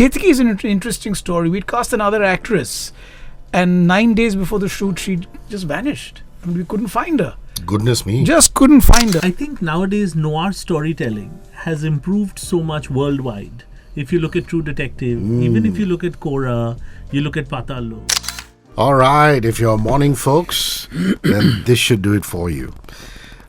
Ketki is an interesting story. We'd cast another actress, and 9 days before the shoot, she just vanished. And we couldn't find her. Goodness me. Just couldn't find her. I think nowadays noir storytelling has improved so much worldwide. If you look at True Detective, even if you look at Cora, you look at Patallo. All right, if you're morning folks, then this should do it for you.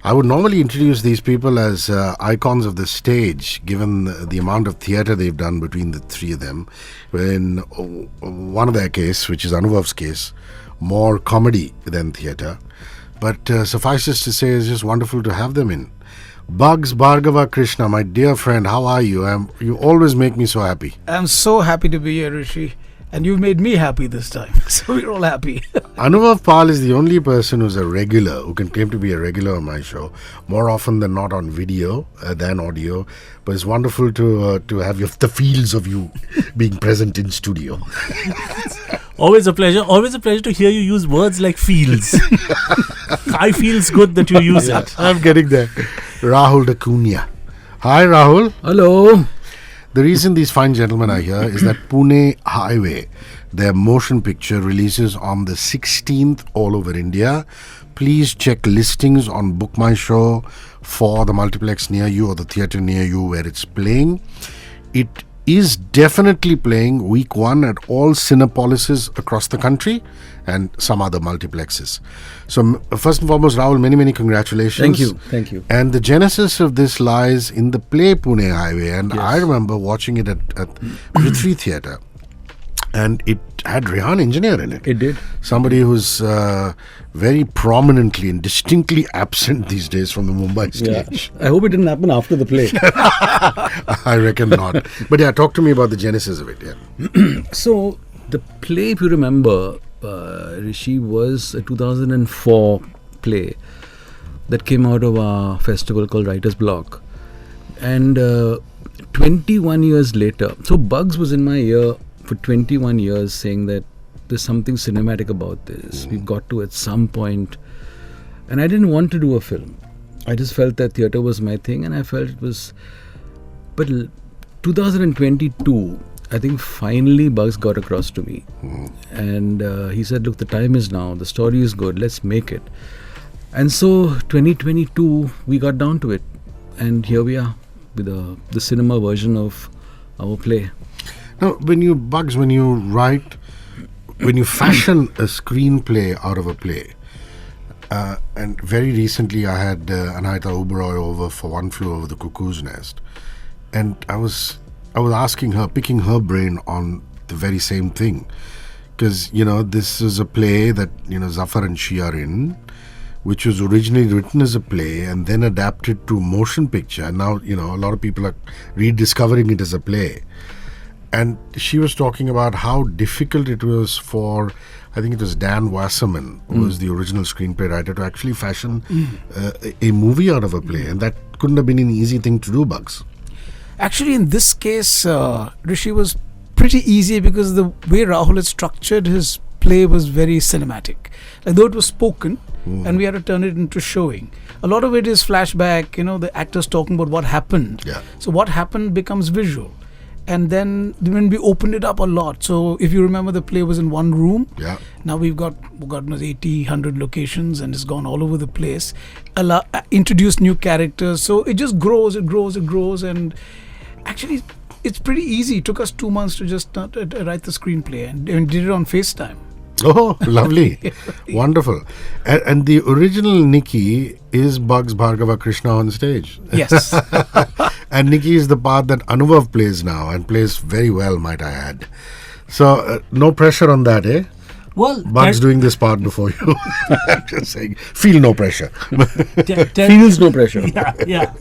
I would normally introduce these people as icons of the stage, given the amount of theatre they've done between the three of them. In one of their case, which is Anuvab's case, more comedy than theatre. But suffices to say, it's just wonderful to have them in. Bugs Bhargava Krishna, my dear friend, how are you? You always make me so happy. I'm so happy to be here, Hrishi. And you've made me happy this time. So we're all happy. Anuvab Pal is the only person who's a regular, who can claim to be a regular on my show, more often than not on video than audio. But it's wonderful to have the feels of you being present in studio. Always a pleasure. Always a pleasure to hear you use words like feels. I feels good that you use it. I'm getting there. Rahul daCunha. Hi, Rahul. Hello. The reason these fine gentlemen are here is that Pune Highway, their motion picture, releases on the 16th all over India. Please check listings on Book My Show for the multiplex near you or the theatre near you where it's playing. It is definitely playing week 1 at all cinepolises across the country and some other multiplexes. So first and foremost, Rahul, many congratulations. Thank you. And the genesis of this lies in the play Pune Highway, and Yes. I remember watching it at Prithvi Theatre, and it had Rehan Engineer in it. It did. Somebody who's very prominently and distinctly absent these days from the Mumbai stage. I hope it didn't happen after the play. I reckon not. But yeah, talk to me about the genesis of it. Yeah. So the play, if you remember, Hrishi, was a 2004 play that came out of our festival called Writer's Block. And 21 years later, so Bugs was in my ear for 21 years saying that there's something cinematic about this. We've got to at some point. And I didn't want to do a film. I just felt that theatre was my thing, and I felt it was. But 2022, I think finally Bugs got across to me. And he said, look, the time is now. The story is good. Let's make it. And so 2022, we got down to it. And here we are with the cinema version of our play. Now, when you write, when you fashion a screenplay out of a play, and very recently I had Anahita Oberoi over for One Flew Over the Cuckoo's Nest, and I was asking her, picking her brain on the very same thing, because this is a play that Zafar and she are in, which was originally written as a play and then adapted to motion picture. And now a lot of people are rediscovering it as a play. And she was talking about how difficult it was for, I think it was Dan Wasserman, who was the original screenplay writer, to actually fashion a movie out of a play. And that couldn't have been an easy thing to do, Bugs. Actually, in this case, Hrishi, was pretty easy because the way Rahul had structured his play was very cinematic. Like, though it was spoken, and we had to turn it into showing. A lot of it is flashback, the actors talking about what happened. Yeah. So what happened becomes visual. And then when we opened it up a lot, so if you remember, the play was in one room. Yeah. Now we've got 80, 100 locations, and it's gone all over the place. Introduced new characters, so it just grows, and actually it's pretty easy. It took us 2 months to just write the screenplay, and did it on FaceTime. Oh, lovely. Wonderful. And the original Nikki is Bugs Bhargava Krishna on stage. Yes. And Nikki is the part that Anuvab plays now, and plays very well, might I add. So, no pressure on that, eh? Well, Bugs doing this part before you. I'm just saying, feel no pressure. Feels no pressure. Yeah.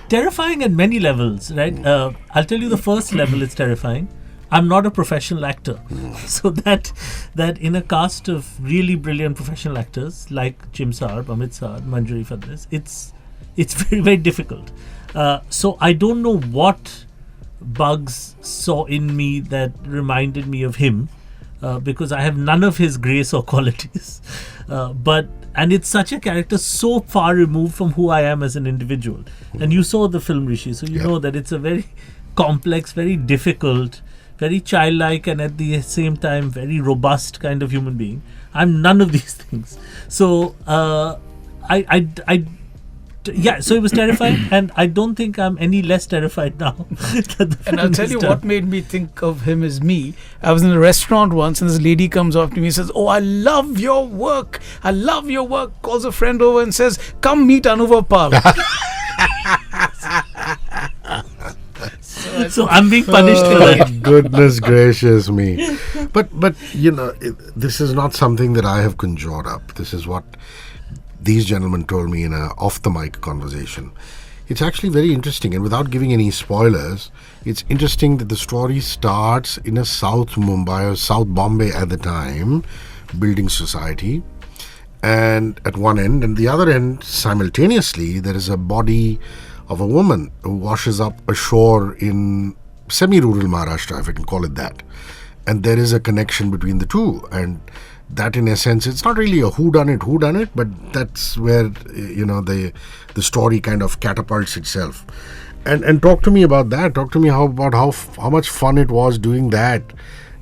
Terrifying at many levels, right? I'll tell you the first level is terrifying. I'm not a professional actor. So that in a cast of really brilliant professional actors like Jim Saab, Amit Saab, Manjari Fadlis, it's very, very difficult. So I don't know what Bugs saw in me that reminded me of him, because I have none of his grace or qualities. And it's such a character so far removed from who I am as an individual. And you saw the film, Hrishi, so you know that it's a very complex, very difficult, very childlike, and at the same time very robust kind of human being. I'm none of these things. So so it was terrifying, and I don't think I'm any less terrified now. that the And I'll film tell is you done. what made me think of him as me. I was in a restaurant once and this lady comes up to me and says, "Oh, I love your work. I love your work." Calls a friend over and says, "Come meet Anuvab Pal." So I'm being punished for that. Goodness gracious me. But this is not something that I have conjured up. This is what these gentlemen told me in a off the mic conversation. It's actually very interesting, and without giving any spoilers, it's interesting that the story starts in a South Mumbai or South Bombay at the time building society, and at one end, and the other end simultaneously there is a body of a woman who washes up ashore in semi-rural Maharashtra, if I can call it that, and there is a connection between the two. And that, in a sense, it's not really a whodunit, but that's where the story kind of catapults itself. And talk to me about that. Talk to me about how much fun it was doing that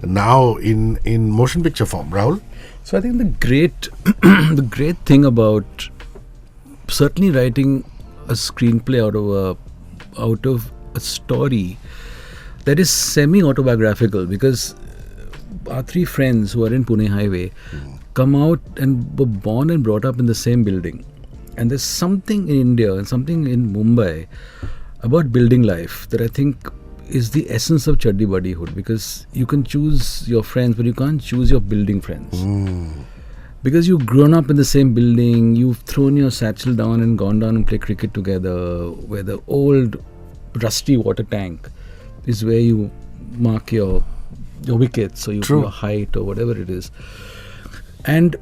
now in motion picture form, Rahul. So I think the great thing about certainly writing a screenplay out of a story that is semi-autobiographical, because our three friends who are in Pune Highway come out and were born and brought up in the same building. And there's something in India and something in Mumbai about building life that I think is the essence of Chaddi Buddyhood, because you can choose your friends, but you can't choose your building friends. Because you've grown up in the same building, you've thrown your satchel down and gone down and play cricket together, where the old rusty water tank is where you mark your wickets or your height or whatever it is. And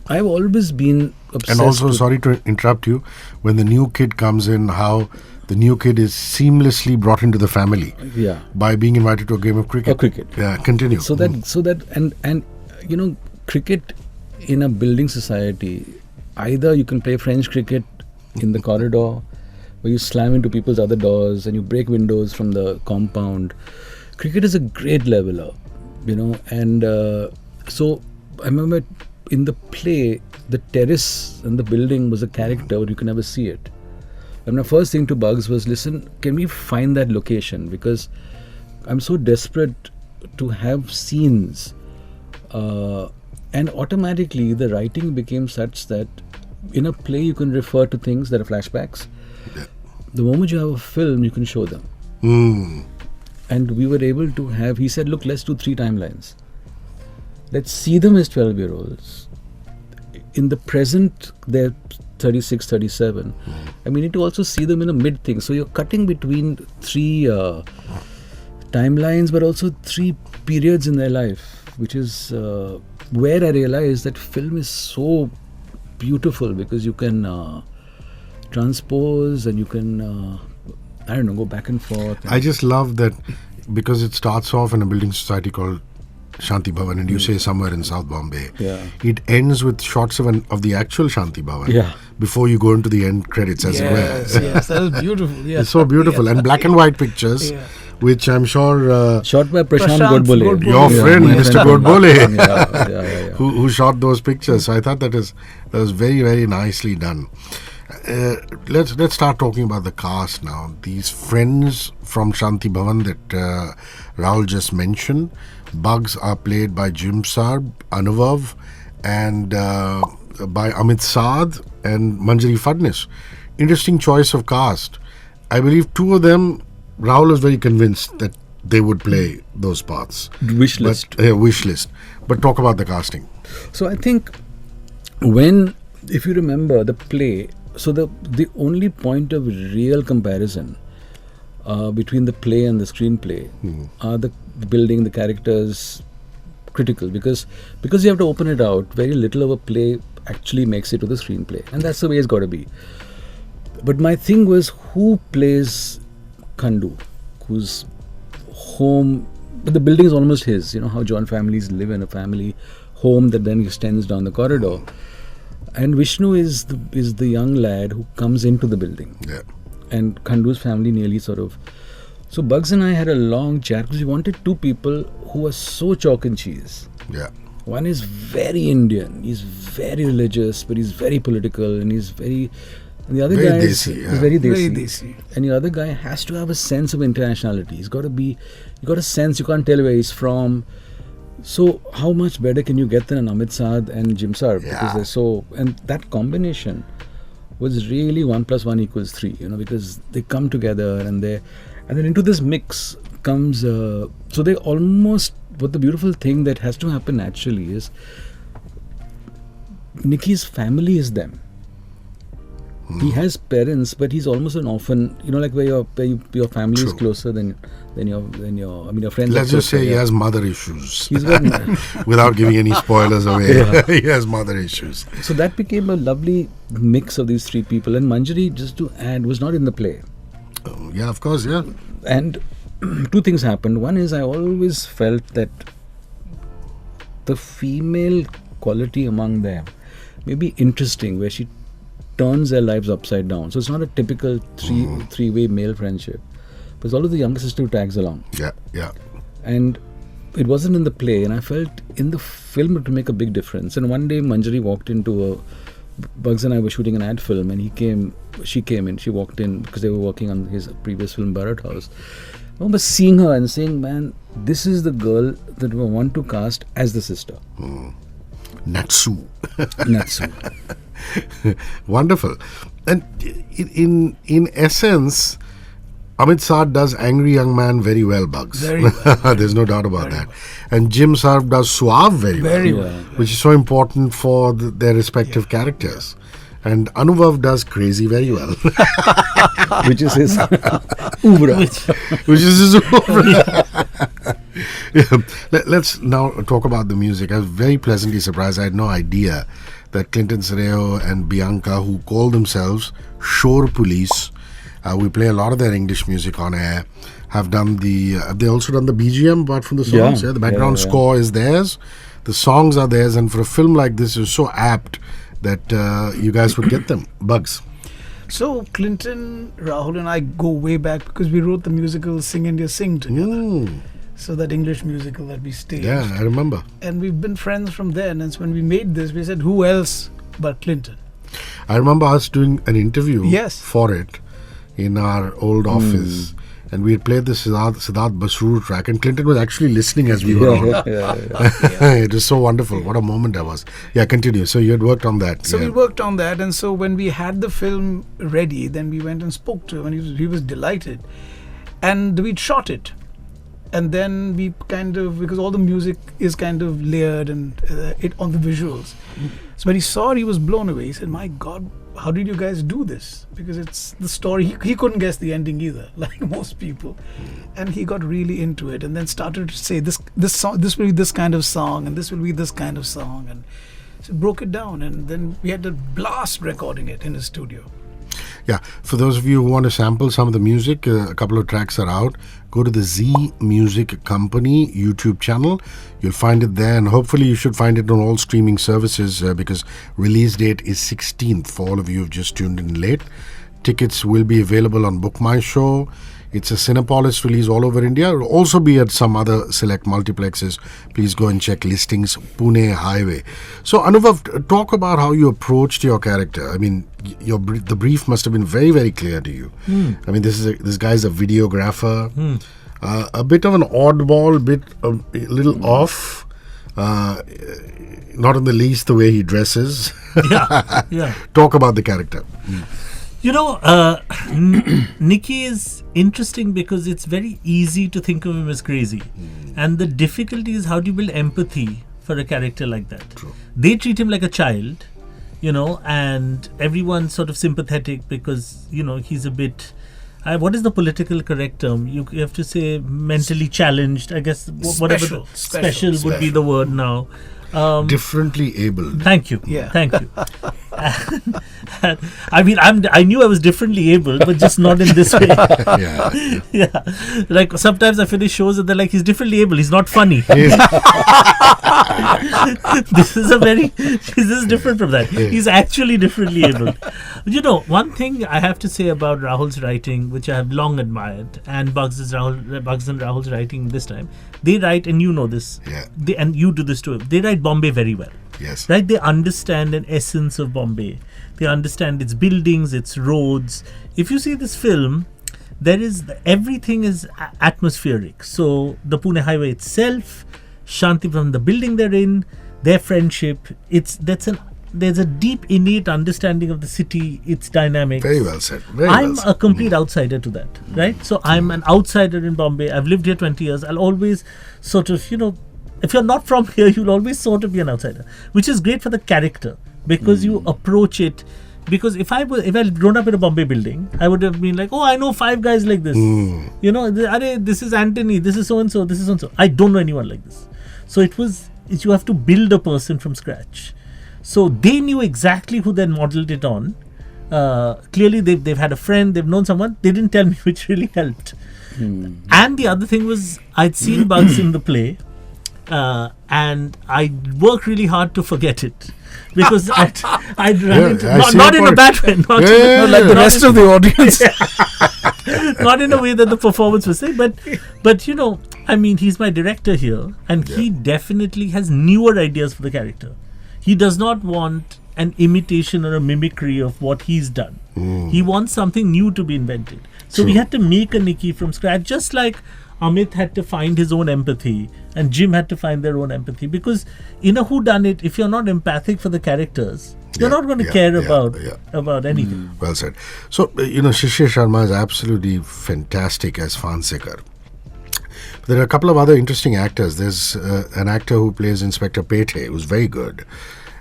I've always been obsessed. And also, sorry to interrupt you, when the new kid comes in, how the new kid is seamlessly brought into the family by being invited to a game of cricket. Yeah, continue. So that and cricket in a building society, either you can play French cricket in the corridor, where you slam into people's other doors and you break windows from the compound. Cricket is a great leveler, and so I remember in the play, the terrace and the building was a character, but you can never see it. And my first thing to Bugs was, listen, can we find that location? Because I'm so desperate to have scenes. And automatically the writing became such that in a play you can refer to things that are flashbacks. Yeah. The moment you have a film, you can show them. And we were able to have, he said, look, let's do 3 timelines. Let's see them as 12-year-olds. In the present, they're 36, 37. And we need to also see them in a mid thing. So you're cutting between 3 timelines, but also 3 periods in their life, which is where I realized that film is so beautiful, because you can transpose and you can go back and forth. I just love that, because it starts off in a building society called Shanti Bhavan, and you say somewhere in South Bombay. It ends with shots of the actual Shanti Bhavan before you go into the end credits, as it were. Yes, that was beautiful. It's so beautiful. And black and white pictures, which I'm sure... shot by Prashant Godbole. Your friend, Mr. Godbole, Yeah. who shot those pictures. So I thought that was very, very nicely done. Let's start talking about the cast now. These friends from Shanti Bhavan that Rahul just mentioned. Bugs are played by Jim Sarb, Anuvab, and by Amit Saad and Manjari Fadnis. Interesting choice of cast. I believe 2 of them, Rahul was very convinced that they would play those parts. Wish list. Wish list. But talk about the casting. So I think if you remember the play, so the only point of real comparison between the play and the screenplay are the building, the characters, critical, because you have to open it out. Very little of a play actually makes it to the screenplay, and that's the way it's got to be. But my thing was, who plays Khandu, whose home, but the building is almost his. You know how John families live in a family home that then extends down the corridor. And Vishnu is the young lad who comes into the building. Yeah. And Khandu's family nearly sort of... So Bugs and I had a long chat because we wanted two people who were so chalk and cheese. Yeah. One is very Indian, he's very religious, but he's very political, and he's very... And the other Very guy desi, is yeah. very Very desi. desi. And the other guy has to have a sense of internationality. He's got to be... You got a sense, you can't tell where he's from. So how much better can you get than an Amit Saad and Jim Sarb? Yeah. Because they're so... And that combination was really 1 + 1 = 3, because they come together and they... And then into this mix comes... so they almost... But the beautiful thing that has to happen naturally is... Nicky's family is them. He has parents, but he's almost an orphan. Like where your family is True. closer than your friends. Let's are just say closer, he yeah. has mother issues. He's got Without giving any spoilers away, Yeah. he has mother issues. So that became a lovely mix of these three people. And Manjari, just to add, was not in the play. Yeah, of course, yeah. And two things happened. One is I always felt that the female quality among them may be interesting, where she turns their lives upside down. So it's not a typical three-way male friendship. But it's always the younger sister who tags along. Yeah, yeah. And it wasn't in the play, and I felt in the film it would make a big difference. And one day Manjari walked into Bugs and I were shooting an ad film, and she came in, she walked in because they were working on his previous film, Bharat House. I remember seeing her and saying, man, this is the girl that we want to cast as the sister. Natsu. Natsu. Wonderful. And in essence, Amit Saad does angry young man very well, Bugs. Very well. There's no doubt about that. And Jim Sarb does suave very well. well. Which is so important for their respective characters. And Anuvab does crazy very well. Which is his Ubra. Which is his Yeah. Let's now talk about the music. I was very pleasantly surprised. I had no idea that Clinton Sereo and Bianca, who call themselves Shore Police, we play a lot of their English music on air, have done have they also done the BGM apart from the songs? Yeah. The background Yeah. score is theirs, the songs are theirs, and for a film like this, it's so apt that you guys would get them. Bugs. So Clinton, Rahul and I go way back because we wrote the musical Sing India Sing together. So that English musical that we staged. Yeah, I remember. And we've been friends from there. And it's when we made this, we said, who else but Clinton? I remember us doing an interview Yes. for it in our old office, and we had played the Siddharth Basrur track, and Clinton was actually listening as we were on. It was so wonderful. What a moment that was. Yeah, continue. So you had worked on that. So yeah. we worked on that, and so when we had the film ready, then we went and spoke to him, and he was delighted. And we'd shot it. And then we because all the music is kind of layered and it on the visuals. So when he saw it, he was blown away. He said, my God, how did you guys do this? Because it's the story. He couldn't guess the ending either, like most people. And he got really into it and then started to say, this song, this will be this kind of song, and this will be this kind of song. And so broke it down, and then we had a blast recording it in his studio. Yeah, for those of you who want to sample some of the music, a couple of tracks are out. Go to the Z Music Company YouTube channel. You'll find it there, and hopefully you should find it on all streaming services because release date is 16th for all of you who've just tuned in late. Tickets will be available on Book My Show. It's a Cinepolis release all over India. It will also be at some other select multiplexes. Please go and check listings. Pune Highway. So Anuvab, talk about how you approached your character. I mean, the brief must have been very, very clear to you. I mean, this guy's a videographer, a bit of an oddball, a little off. Not in the least the way he dresses. Yeah. Talk about the character. You know, Nicky is interesting because it's very easy to think of him as crazy. And the difficulty is how do you build empathy for a character like that? True. They treat him like a child, and everyone's sort of sympathetic because, he's a bit... what is the political correct term? You have to say mentally challenged. I guess whatever special would be the word now. Differently able. Thank you. Yeah. Thank you. I mean, I knew I was differently able, but just not in this way. Yeah. Yeah, like sometimes I finish shows and they're like, he's differently able, he's not funny. This is different from that. He's actually differently able. You know, one thing I have to say about Rahul's writing, which I have long admired, and Bugs and Rahul's writing this time, they write, and you know this, Yeah. and you do this too, they write Bombay very well. Yes. Right? They understand an essence of Bombay. They understand its buildings, its roads. If you see this film, everything is atmospheric. So the Pune Highway itself, Shanti from the building they're in, their friendship, there's a deep innate understanding of the city, its dynamics. Very well said. Very I'm well said. a complete outsider to that, right? So I'm an outsider in Bombay. I've lived here 20 years. I'll always sort of, if you're not from here, you'll always sort of be an outsider, which is great for the character because you approach it. Because if I'd grown up in a Bombay building, I would have been like, oh, I know 5 guys like this. This is Anthony, this is so-and-so, this is so-and-so. I don't know anyone like this. So you have to build a person from scratch. So they knew exactly who they modeled it on. Clearly, they've had a friend, they've known someone. They didn't tell me, which really helped. And the other thing was, I'd seen Bugs in the play. And I worked really hard to forget it because I'd run into not in a bad way, not Like the rest of the audience. not in a way that the performance was saying, but I mean, he's my director here, and he definitely has newer ideas for the character. He does not want an imitation or a mimicry of what he's done. He wants something new to be invented. So we had to make a Nikki from scratch, just like Amit had to find his own empathy and Jim had to find their own empathy, because in a whodunit, if you're not empathic for the characters, you're not going to care about anything. Well said. So, Hrishi Sharma is absolutely fantastic as Fansekar. There are a couple of other interesting actors. There's an actor who plays Inspector Pete, who's very good.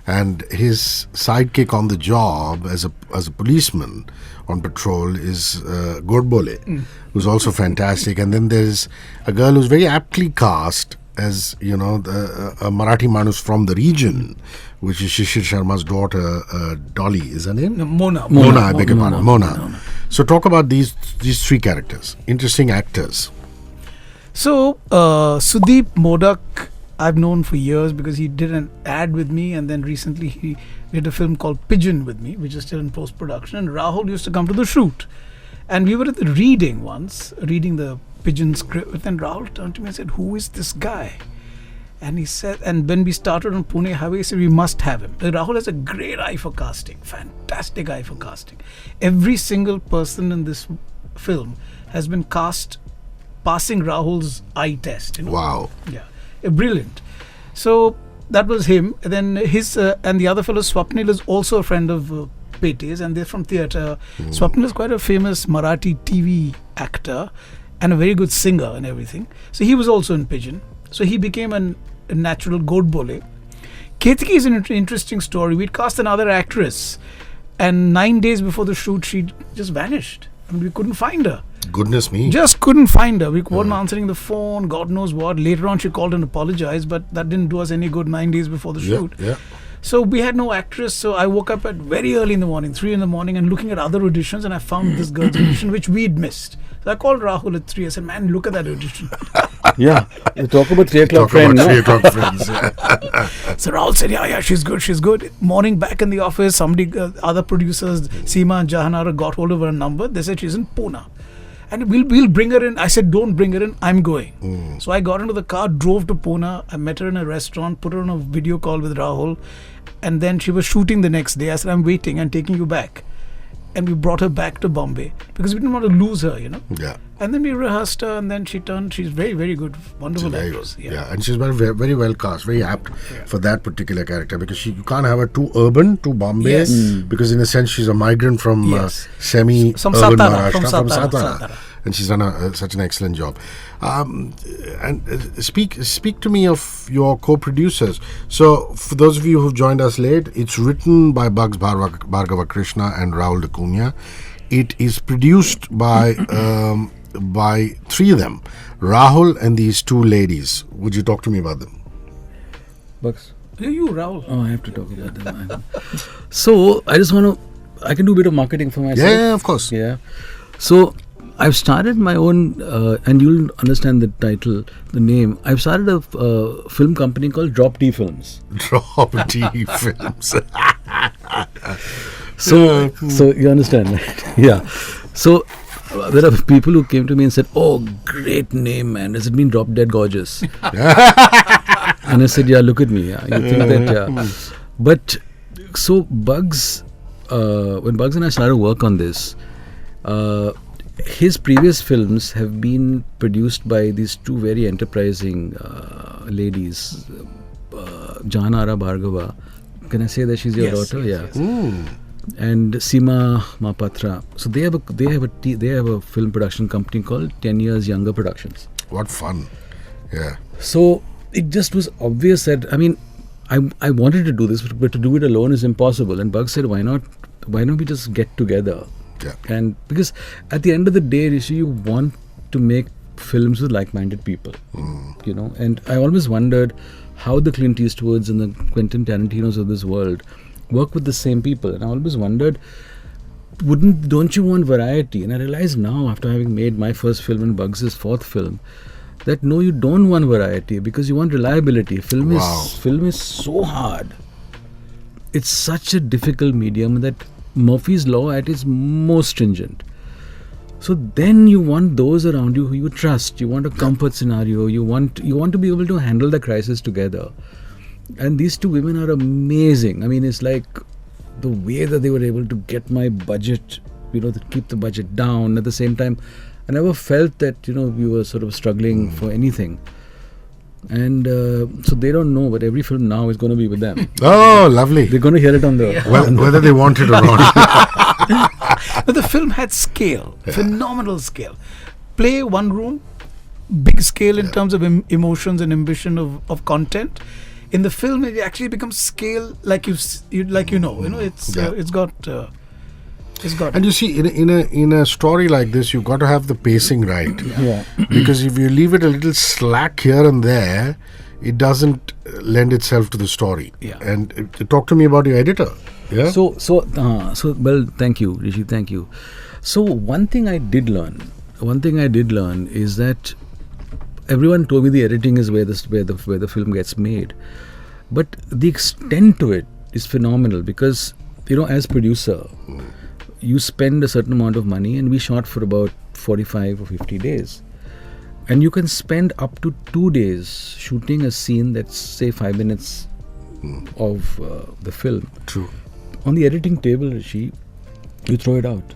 And his sidekick on the job as a policeman on patrol is Godbole, who's also fantastic. And then there's a girl who's very aptly cast as, a Marathi Manus from the region, which is Hrishi Sharma's daughter, Dolly, is her name? No, Mona. I beg your pardon. Mona. So talk about these 3 characters, interesting actors. So, Sudeep Modak, I've known for years because he did an ad with me, and then recently he did a film called Pigeon with me, which is still in post-production. And Rahul used to come to the shoot. And we were at the reading once, reading the Pigeon script, and Rahul turned to me and said, who is this guy? And he said, and when we started on Pune Highway, he said, we must have him. Rahul has a great eye for casting, fantastic eye for casting. Every single person in this film has been cast passing Rahul's eye test. Wow. Yeah. Brilliant. So that was him. And then his and the other fellow Swapnil is also a friend of Pete's, and they're from theatre. Swapnil is quite a famous Marathi TV actor and a very good singer and everything. So he was also in Pigeon. So he became a natural Godbole. Ketki is an interesting story. We'd cast another actress, and 9 days before the shoot, she just vanished. I mean, we couldn't find her. Goodness me. Just couldn't find her. We weren't answering the phone, God knows what. Later on, she called and apologized, but that didn't do us any good 9 days before the shoot. Yeah. So we had no actress. So I woke up at very early in the morning, 3 in the morning, and looking at other auditions, and I found this girl's audition, which we'd missed. So I called Rahul at 3. I said, man, look at that audition. Yeah, you talk about 3 o'clock friends. 3 o'clock friends. So Rahul said, yeah, she's good. Morning back in the office, somebody, other producers, Seema and Jahanara, got hold of her number. They said she's in Pune. And we'll bring her in. I said, don't bring her in. I'm going. So I got into the car, drove to Pune. I met her in a restaurant, put her on a video call with Rahul. And then she was shooting the next day. I said, I'm waiting and taking you back. And we brought her back to Bombay because we didn't want to lose her, Yeah. And then we rehearsed her, and then she turned. She's very, very good, wonderful actress. Yeah, and she's very, very well cast, very apt for that particular character, because you can't have her too urban, too Bombay, because in a sense she's a migrant from semi-urban Satara, Maharashtra, from Satara. And she's done such an excellent job. Speak to me of your co-producers. So, for those of you who've joined us late, it's written by Bugs Bhargava Krishna and Rahul daCunha. It is produced by 3 of them, Rahul and these 2 ladies. Would you talk to me about them? Bugs. You, Rahul. Oh, I have to talk about that. So I just want to. I can do a bit of marketing for myself. Yeah, of course. Yeah. So I've started my own, and you'll understand the title, the name. I've started a film company called Drop D Films. Drop D Films. So you understand, right? Yeah. So there are people who came to me and said, "Oh, great name, man. Has it been Drop Dead Gorgeous?" And I said, "Yeah, look at me. Yeah, you think that, yeah." But so Bugs, when Bugs and I started work on this, his previous films have been produced by these two very enterprising ladies, Janara Bhargava. Can I say that she's your daughter? Yes. And Seema Mahapatra. So they have a film production company called 10 Years Younger Productions. What fun. Yeah. So it just was obvious that, I mean, I wanted to do this, but to do it alone is impossible. And Bugs said, why not we just get together? Yeah. And because at the end of the day, Hrishi, you want to make films with like-minded people, you know. And I always wondered how the Clint Eastwoods and the Quentin Tarantinos of this world work with the same people. And I always wondered, don't you want variety? And I realize now, after having made my first film and Bugs' fourth film, that no, you don't want variety because you want reliability. Film is so hard. It's such a difficult medium that Murphy's Law at its most stringent. So then you want those around you who you trust. You want a comfort scenario. You want to be able to handle the crisis together. And these two women are amazing. I mean, it's like the way that they were able to get my budget, you know, to keep the budget down. At the same time, I never felt that, you know, we were sort of struggling for anything. And so they don't know, but every film now is going to be with them. Oh, lovely. They're going to hear it on the... Whether they want it or not. But the film had scale, phenomenal scale. Play one room, big scale in terms of emotions and ambition of content. In the film, it actually becomes scale like it's got. And you see, in a story like this, you've got to have the pacing right. Yeah. Because if you leave it a little slack here and there, it doesn't lend itself to the story. Yeah. And talk to me about your editor. Yeah. So well, thank you, Hrishi, thank you. So one thing I did learn is that everyone told me the editing is where the film gets made, but the extent to it is phenomenal because, you know, as producer, you spend a certain amount of money, and we shot for about 45 or 50 days. And you can spend up to 2 days shooting a scene that's, say, 5 minutes of the film. True. On the editing table, Hrishi, you throw it out.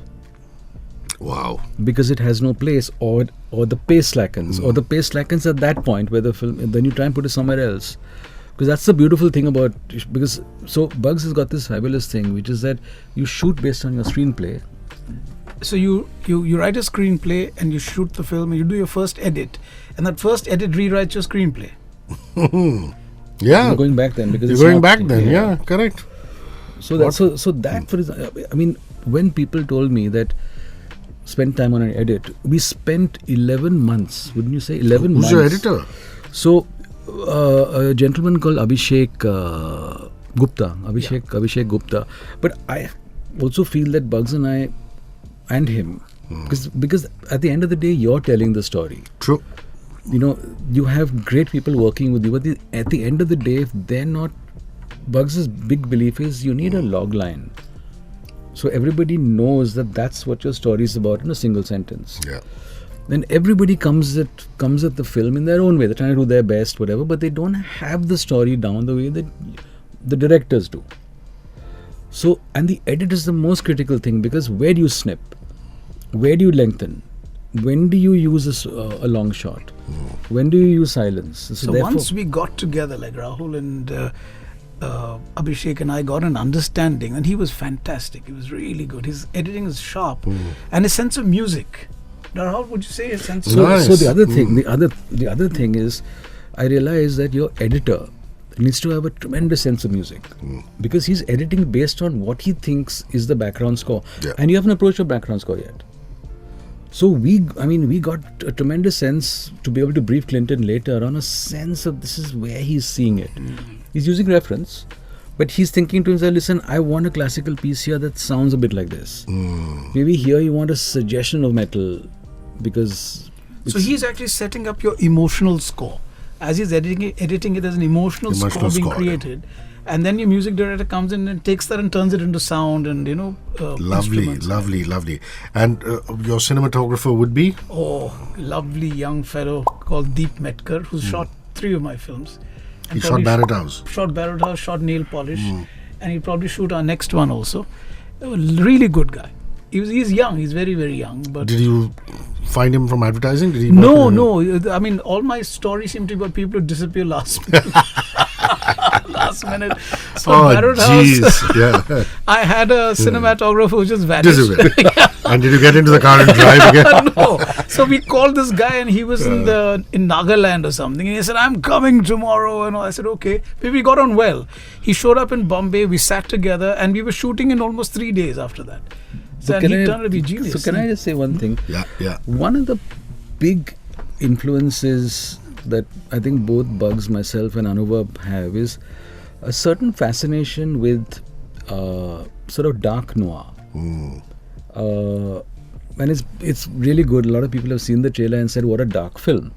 Wow. Because it has no place, or the pace slackens, or the pace slackens at that point where the film, and then you try and put it somewhere else. Because that's the beautiful thing about, because so Bugs has got this fabulous thing, which is that you shoot based on your screenplay. So you write a screenplay and you shoot the film and you do your first edit, and that first edit rewrites your screenplay. Yeah. You're going back then because You're it's going not- back then. Yeah, correct. So that for example, I mean, when people told me that spend time on an edit, we spent 11 months. Wouldn't you say 11 months? Who's your editor? So a gentleman called Abhishek Gupta. Abhishek Gupta. But I also feel that Bugs and I and him, because at the end of the day, you're telling the story. True. You know, you have great people working with you, but at the end of the day, if they're not, Bugs' big belief is you need a log line. So everybody knows that that's what your story is about in a single sentence. Yeah. Then everybody comes at the film in their own way. They're trying to do their best, whatever, but they don't have the story down the way that the directors do. So, and the edit is the most critical thing, because where do you snip? Where do you lengthen? When do you use a long shot? When do you use silence? So once we got together, like Rahul and Abhishek and I got an understanding, and he was fantastic. He was really good. His editing is sharp, and his sense of music. Rahul, would you say his sense of Nice. So the other thing, the other thing is, I realized that your editor needs to have a tremendous sense of music, because he's editing based on what he thinks is the background score, Yeah. and you haven't approached your background score yet. So we got a tremendous sense to be able to brief Clinton later on a sense of this is where he's seeing it. He's using reference, but he's thinking to himself, listen, I want a classical piece here that sounds a bit like this. Maybe here you want a suggestion of metal, because... So he's actually setting up your emotional score. As he's editing it as an emotional score being created. And then your music director comes in and takes that and turns it into sound and, Lovely. And your cinematographer would be? Oh, lovely young fellow called Deep Metkar, who's shot 3 of my films. And He shot Barrett House. Shot Barrett House, shot Nail Polish. And he'll probably shoot our next one also. A really good guy. He's young, he's very, very young. But Did you find him from advertising? Did he No. I mean, all my stories seem to be about people who disappear last minute. Last minute. So Barrett House, yeah. I had a cinematographer who just vanished. And did you get into the car and drive again? No. So we called this guy and he was in Nagaland or something. And he said, I'm coming tomorrow. And I said, okay. We got on well. He showed up in Bombay. We sat together and we were shooting in almost 3 days after that. So he turned out to be genius. So can I just say one thing? Yeah. One of the big influences that I think both Bugs, myself and Anuvab have is a certain fascination with sort of dark noir. And it's really good. A lot of people have seen the trailer and said, what a dark film.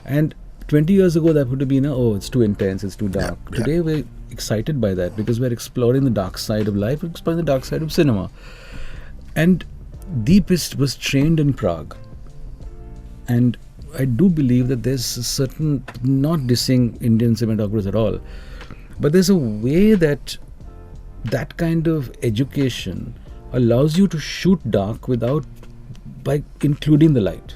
And 20 years ago that would have been, it's too intense, it's too dark. Yeah. Today we're excited by that because we're exploring the dark side of life, we're exploring the dark side of cinema. And Deepest was trained in Prague. And I do believe that there's a certain, not dissing Indian cinematographers at all, but there's a way that kind of education allows you to shoot dark by including the light.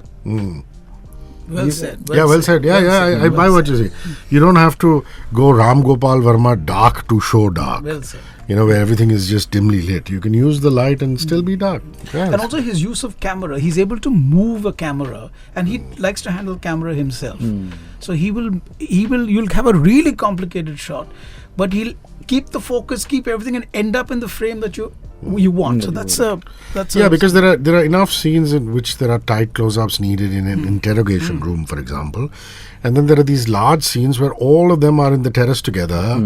Well said. Well said. I buy what you say. You don't have to go Ram Gopal Verma dark to show dark. Well said. Where everything is just dimly lit. You can use the light and still be dark. Yes. And also his use of camera. He's able to move a camera and he likes to handle camera himself. So you'll have a really complicated shot, but he'll keep the focus, keep everything and end up in the frame that you want. So that's because there are enough scenes in which there are tight close-ups needed in an interrogation room, for example, and then there are these large scenes where all of them are in the terrace together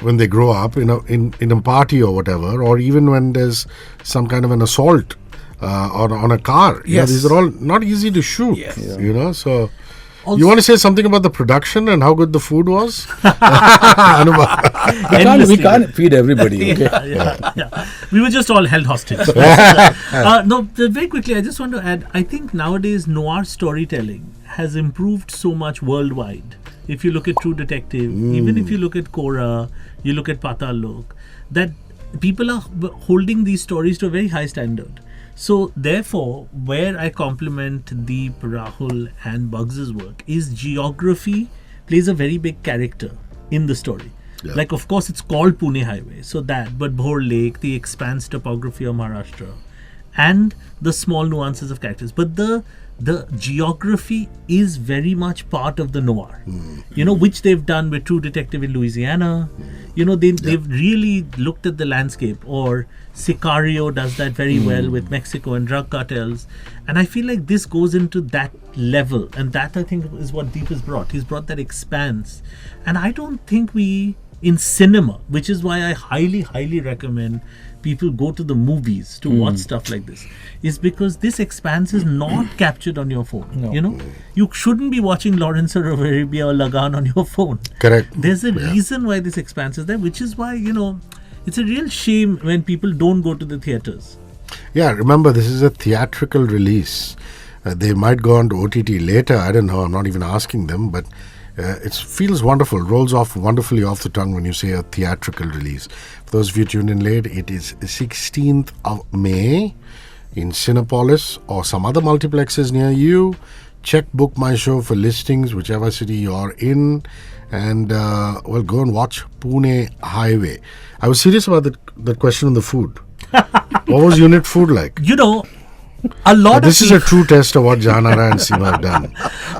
when they grow up in a party or whatever, or even when there's some kind of an assault or on a car. Yes. These are all not easy to shoot. Yes. So. Also, you want to say something about the production and how good the food was? we can't feed everybody. Okay? Yeah. We were just all held hostage. Very quickly, I just want to add, I think nowadays noir storytelling has improved so much worldwide. If you look at True Detective, even if you look at Kora, you look at Patal Lok, that people are holding these stories to a very high standard. So therefore, where I compliment Deep, Rahul and Bugs' work is geography plays a very big character in the story. Yeah. Like, of course, it's called Pune Highway, so but Bhor Lake, the expanse topography of Maharashtra, and the small nuances of characters. But the geography is very much part of the noir, which they've done with True Detective in Louisiana. They've really looked at the landscape, or Sicario does that very well with Mexico and drug cartels. And I feel like this goes into that level, and that I think is what Deep has brought. He's brought that expanse. And I don't think in cinema, which is why I highly, highly recommend people go to the movies to watch stuff like this, is because this expanse is not captured on your phone. No. You shouldn't be watching Lawrence of Arabia or Lagan on your phone. Correct. There's a reason why this expanse is there, which is why, it's a real shame when people don't go to the theaters. Yeah, remember, this is a theatrical release. They might go on to OTT later. I don't know. I'm not even asking them, but it feels wonderful, rolls off wonderfully off the tongue when you say a theatrical release. For those of you tuned in late, it is 16th of May in Cinepolis or some other multiplexes near you. Check Book My Show for listings, whichever city you're in. And, go and watch Pune Highway. I was serious about that question on the food. What was unit food like? A lot this is a true test of what Janara and Seema have done.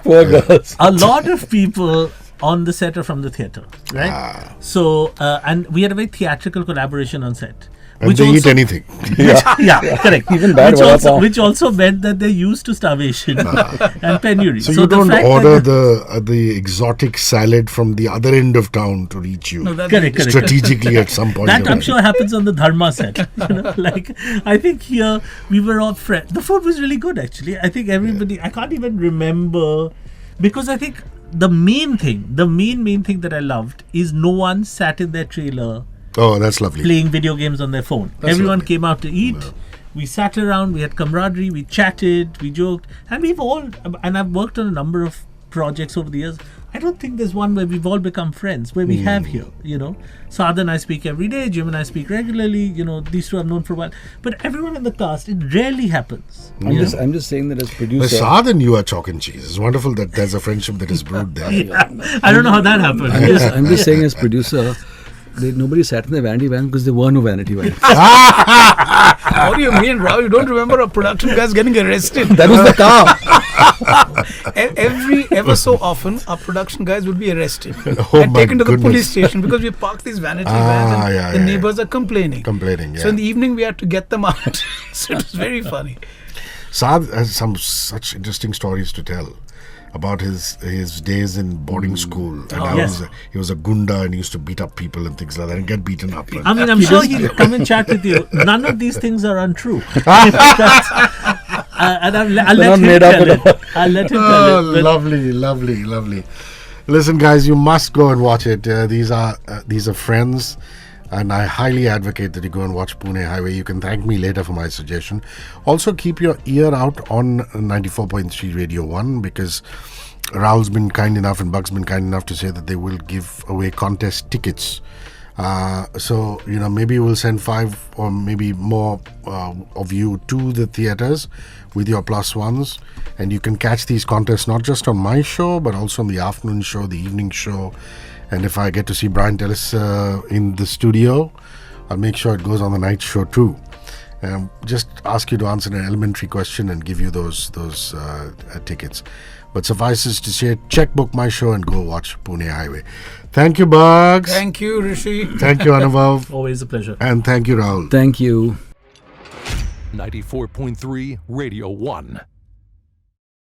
Poor girls. A lot of people on the set are from the theatre, right? So, and we had a very theatrical collaboration on set. And Which they eat also- anything. Yeah, correct. Even bad Which also meant that they're used to starvation and penury. So you the don't fact order that the exotic salad from the other end of town to reach you No, that's Correct. strategically at some point. That in I'm life. sure happens on the Dharma set. Like, I think here we were all friends. The food was really good, actually. I think everybody, I can't even remember, because I think the main thing that I loved is no one sat in their trailer Oh, that's lovely. playing video games on their phone. Everyone lovely. came out to eat. We sat around, we had camaraderie, we chatted, we joked, and I've worked on a number of projects over the years. I don't think there's one where we've all become friends, where we have here, Saad and I speak every day, Jim and I speak regularly, these two I've known for a while. But everyone in the cast, it rarely happens. I'm just saying that as producer. Saad and you are chalk and cheese. It's wonderful that there's a friendship that is brewed there. I don't know how that happened. I'm just saying as producer, nobody sat in the vanity van because there were no vanity vans. What do you mean, Rahul? You don't remember a production guys getting arrested? That was the car. Ever so often, our production guys would be arrested Oh and my taken to the goodness. police station because we parked these vanity vans and the neighbors are complaining. Yeah. So in the evening, we had to get them out. So it was very funny. Saad has some such interesting stories to tell about his days in boarding school and how Yes. he was a gunda and he used to beat up people and things like that and get beaten up. And I mean, I'm sure he'll come and chat with you. None of these things are untrue. And I'll let not him made up tell at it. I'll let him tell it. But lovely. Listen, guys, you must go and watch it. These are friends, and I highly advocate that you go and watch Pune Highway. You can thank me later for my suggestion. Also, keep your ear out on 94.3 Radio 1 because Rahul's been kind enough and Bugs been kind enough to say that they will give away contest tickets. So, maybe we'll send 5 or maybe more of you to the theatres with your plus ones. And you can catch these contests not just on my show, but also on the afternoon show, the evening show. And if I get to see Brian Tellis in the studio, I'll make sure it goes on the night show too. Just ask you to answer an elementary question and give you those tickets. But suffices to say, checkbook my show and go watch Pune Highway. Thank you, Bugs. Thank you, Hrishi. Thank you, Anuvab. Always a pleasure. And thank you, Rahul. Thank you. 94.3 Radio 1.